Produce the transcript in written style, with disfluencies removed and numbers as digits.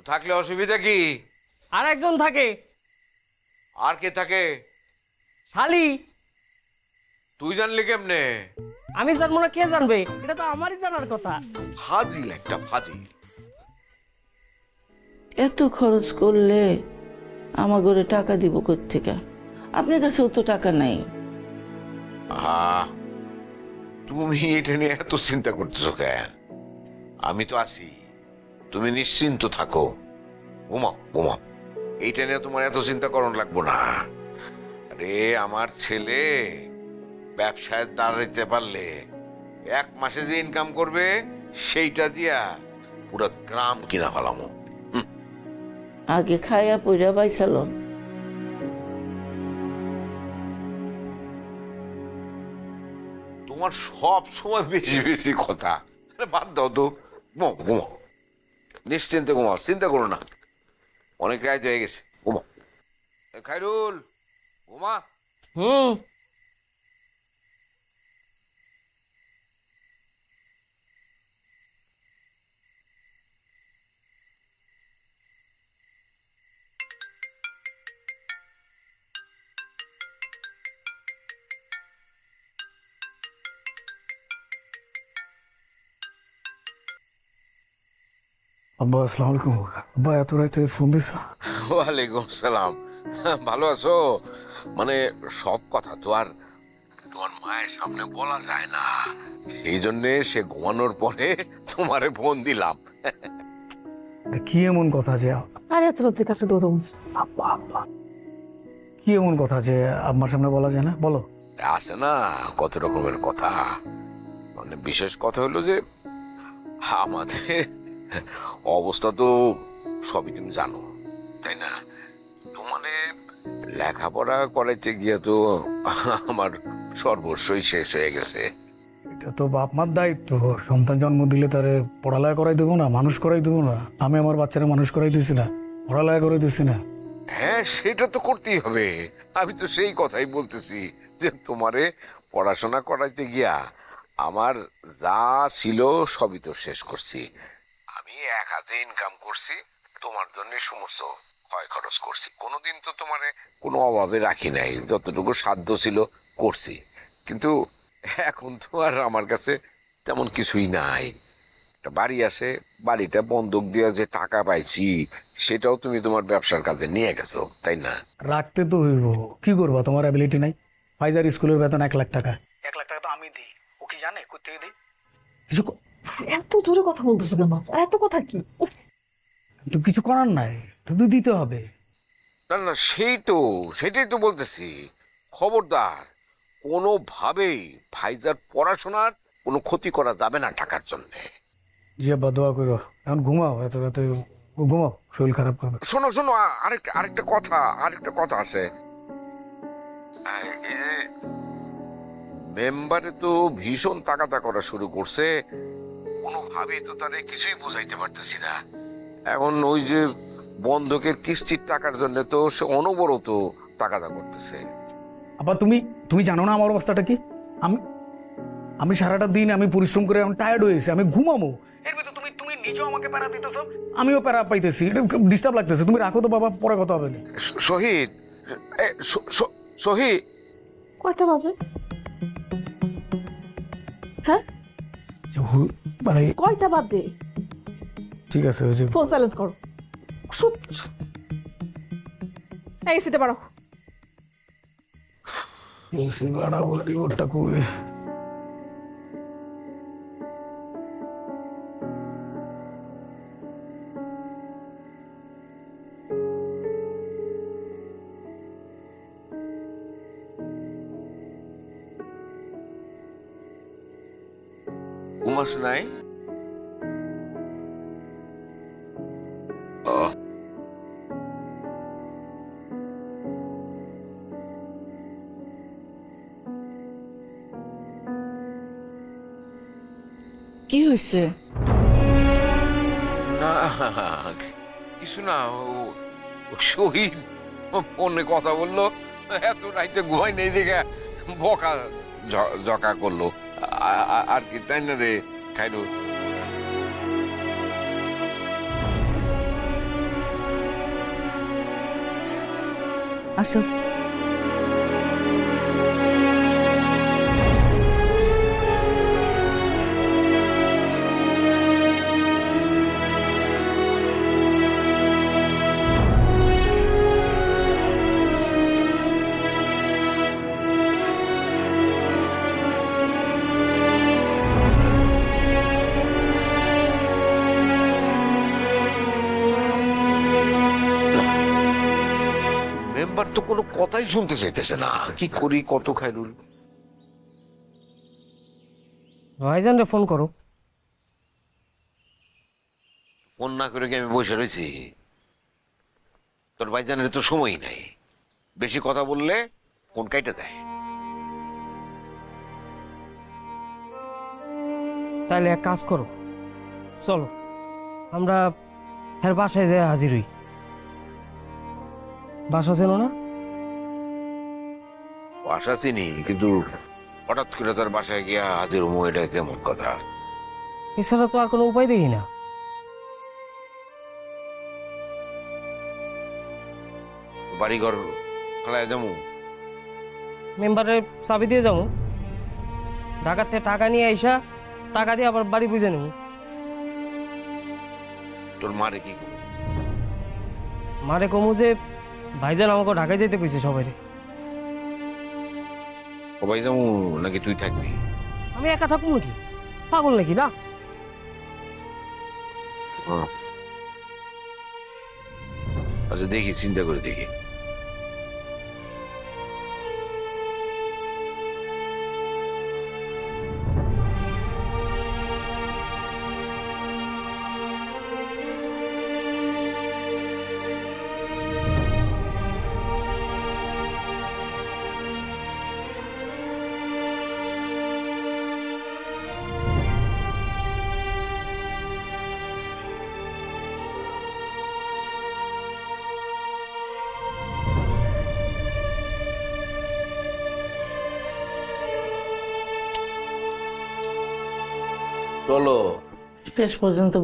থাকলে অসুবিধা কি? আর একজন থাকে। আর কে থাকে? শালি। তুই জানলি কেমনে? আমি জানবো না, কে জানবে? এটা তো আমারই জানার কথা। ফাজিল একটা ফাজিল। এত খরচ করলে আমার ঘরে টাকা দিব কোত্থেকে? আপনার কাছেও তো টাকা নাই। আহা, তুমি এটা নিয়ে এত চিন্তা করতেছো কেন? আমি তো আছি, তুমি নিশ্চিন্ত থাকো। ঘুমাও ঘুমাও, এইটা নিয়ে তোমার এত চিন্তা করণ লাগবো না। আরে আমার ছেলে ব্যবসায় দাঁড়াইতে পারলে 1 মাসে যে ইনকাম করবে সেইটা দিয়া পুরো গ্রাম কিনা ফেলামো। আগে খাইয়া পইরা বাইসালো। তোমার সব সময় বেশি বেশি কথা। আরে বাদ দাও তো, ঘুমাও ঘুমাও, নিশ্চিন্তে ঘুমাও, চিন্তা করো না। অনেক রাত হয়ে গেছে, ঘুমাও। খাইরুল, ঘুমা। হুম। আব্বা আসসালামু আলাইকুম। আব্বা এত রাতে ফোন দিছ? ওয়ালাইকুম সালাম। ভালো আছো? মানে সব কথা তো আর তোমার মায়ের সামনে বলা যায় না, সেই জন্যে সে ঘুমানোর পরে তোমারে ফোন দিলাম। কি এমন কথা যে আরে এত রাত্রে কাছে দৌড় বলছি। আব্বা আব্বা কি এমন কথা যে আম্মার সামনে বলা যায় না? বলো। আছে না কত রকমের কথা। মানে বিশেষ কথা হলো যে আমাদের অবস্থা তো সবই তুমি জানো, তাই না? তোমারে লেখাপড়া করাইতে গিয়ে তো আমার সর্বস্বই শেষ হয়ে গেছে। এটা তো বাপ মার দায়িত্ব। সন্তান জন্ম দিলে তারে পড়ালেখা করাই দেবো না, মানুষ করাই দেবো না? আমি আমার বাচ্চারা মানুষ করাই দিছি না, পড়ালেখা করে দিছি না? হ্যাঁ, সেটা তো করতেই হবে। আমি তো সেই কথাই বলতেছি যে তোমারে পড়াশোনা করাইতে গিয়া আমার যা ছিল সবই তো শেষ করছি। আমি এক হাতে ইনকাম করছি, তোমার জন্য সমস্ত ক্ষয় খরচ করছি। কোনোদিন তো তোমারে কোনো অভাবে রাখি নাই, যতটুকু সাধ্য ছিল করছি। কিন্তু এখন তো আর আমার কাছে তেমন কিছুই নাই। একটা বাড়ি আছে, বাড়িটা বন্ধক দিয়ে যে টাকা পাইছি সেটাও তুমি তোমার ব্যবসার কাজে নিয়ে গেছো, তাই না? রাখতে তো হইব। কি করবা? তোমার অ্যাবিলিটি নাই? ফাইজার স্কুলের বেতন 1 লাখ টাকা। 1 লাখ টাকা তো আমি দিই, ও কি জানে কোথেকে দিই? কিছু এত জোরে কথা বলতেছো কেন? এত কথা কি? উফ, তো কিছু করার নাই, শুধু দিতে হবে। না না, সেটাই তো বলতেছি। খবরদার, কোনোভাবেই ভাইজার পড়াশোনার কোনো ক্ষতি করা যাবে না টাকার জন্যে। জি আব্বা, দোয়া করো। এখন ঘুমাও, এত রাতে ঘুমাও, শরীর খারাপ করবে। শোনো শোনো, আরেকটা কথা আছে। এই যে মেম্বারে তো ভীষণ তাগাদা করা শুরু করছে, কোনোভাবেই তো তারে কিছুই বুঝাইতে পারতেছি না। এখন ওই যে বন্ধকের কিস্তির টাকার জন্য তো সে অনবরত তাগাদা করতেছে। আবার তুমি তুমি জানো না আমার অবস্থাটা কি? আমি আমি সারাটা দিন আমি পরিশ্রম করে আমি টায়ার্ড হয়েছি, আমি ঘুমাবো। এর ভিতরে তুমি তুমি নিজেও আমাকে প্যারা দিতেছো, আমিও প্যারা পাইতেছি। এটা ডিস্টার্ব লাগতেছে। তুমি রাখো তো বাবা, পরে কথা হবে না। শহীদ, শহীদ, কয়টা বাজে? হ্যাঁ, মানে কয়টা বাজে? ঠিক আছে, ওই যে ফোন সাইলেন্ট করো। শুট। এই সিটে পারো। ওটা কই? ঘুমাস নাই? ও, কি হয়েছে? না কিছু না। শহীদ ফোনে কথা বললো, এত রাইতে ঘুমাই নেই দেখে বকা জকা করলো। আর কি, তাই না রে খাইরুল? আসো। মেম্বার তো কোনো কথাই শুনতে চাইতেছে না, কি করি কত খাইরুল? ভাইজান রে ফোন করো। ফোন না করে কি আমি বসে রয়েছি? তোর ভাইজানের তো সময়ই নাই, বেশি কথা বললে ফোন কাইটা দেয়। তাইলে এক কাজ করো, চলো আমরা এর বাসায় যেয়ে হাজির হই। বাসা চেনো না? বাসা চিনি, কিন্তু হঠাৎ করে তার বাসায় গিয়া হাজির হবো, এটা কেমন কথা? এছাড়া তো আর কোনো উপায় দেখি না। বাড়িঘর খেলায় যাবো? মেম্বারের চাবি দিয়ে যাবো, ঢাকার থেকে টাকা নিয়ে আইসা টাকা দিয়ে আবার বাড়ি বুঝে নেব। তোর মারে কি করবো? মারে কমু যে ভাইজান আমাকে ঢাকায় যেতে কইছে সবাই। সবাই যাবো নাকি তুই থাকবি? আমি একা থাকবো নাকি? পাগল নাকি না? আচ্ছা দেখি, চিন্তা করে দেখি। চলো। শেষ পর্যন্ত